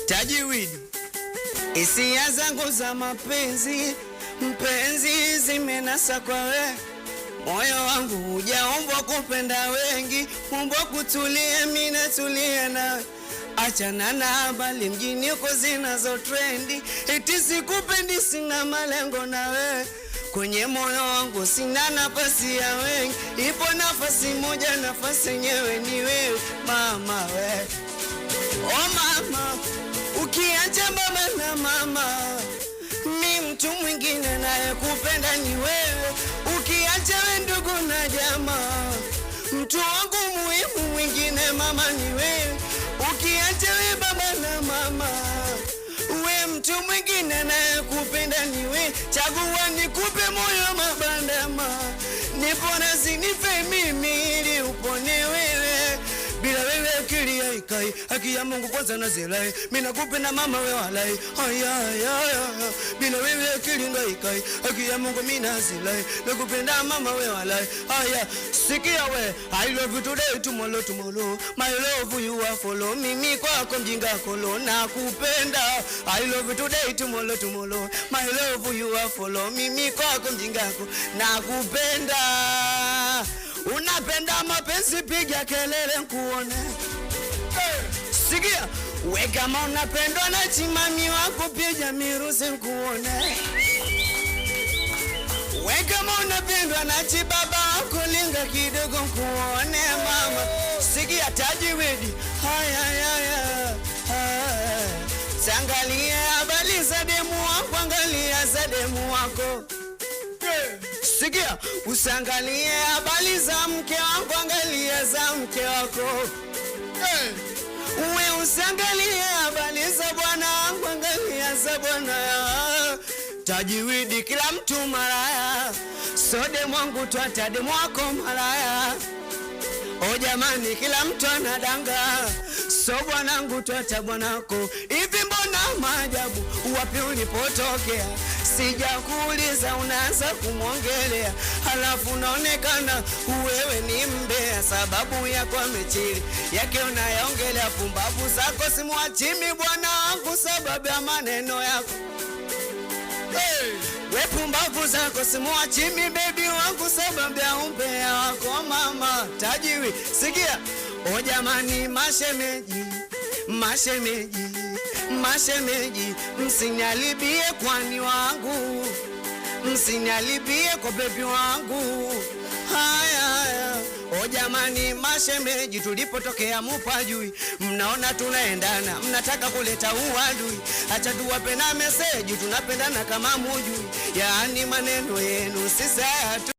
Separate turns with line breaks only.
Tajiwidi, hisia zangu za mapenzi, mpenzi zimenasa kwa we. Moyo wangu hujaumbwa kupenda wengi, umbwa kutulia, mimi natulia na achana na habari mjini uko zinazo trendi. Eti sikupendi, sina malengo na we. Kwenye moyo wangu sina nafasi ya wengi, ipo nafasi moja, nafasi yenyewe ni wewe mama we. Oh mama, ukiacha baba na mama, mi mtu mwingine naye kupenda ni wewe. Ukiacha we ndugu na jamaa, mtu wangu muhimu mwingine mama ni wewe. Ukiacha we baba na mama, we mtu mwingine naye kupenda ni wewe. Chagua nikupe moyo mabandama, nipona zinife mimi ili upone wewe. Bila wewe akili haikai, haki ya Mungu kwanza na zilai. Mimi nakupenda mama wewe walai. Bila wewe akili haikai, haki ya Mungu mimi nazilai. Nakupenda mama wewe walai. Sikia we, I love you today, tomorrow, tomorrow. My love you are follow. Mimi kwako mjinga kolo nakupenda. I love you today, tomorrow, tomorrow. My love you are follow. Mimi kwako mjinga kolo nakupenda. Unapenda mapenzi, piga kelele nkuone. Sikia, we kama unapendwa na chimami wako, piga miruzi nkuone. We kama unapendwa na chibaba wako, linga kidogo nkuone mama. Sikia Tajiwidi, Sangalia habari za demu wako, angalia za demu wako. Sikia, usangalie habari za mke wako, angalia za mke wako. Uwe usangalie habari za bwana wangu, angalia za bwana. Tajiwidi kila mtu malaya, sode mwangu twata demu wako malaya. O jamani kila mtu anadanga, so bwanangu twata bwanako. Hivi mbona maajabu, wapi ulipotokea? Sijakuuliza unaanza kumwongelea, halafu unaonekana wewe ni mbea. Sababu yako amechili yake unayaongelea, pumbavu zako simuachimi bwana wangu sababu ya maneno yako. We pumbavu zako simuachimi baby wangu sababu ya umbea wako mama. Tajiwi, sikia, o jamani mashemeji, mashemeji, mashemeji, msinyalibie kwani wangu, msinyalibie kwa baby wangu. Haya, o jamani mashemeji, tulipotokea mupajui, mnaona tunaendana, mnataka kuleta uadui. Acha tuwape na meseji, tunapendana kama mujui. Yaani maneno yenu sisi hatu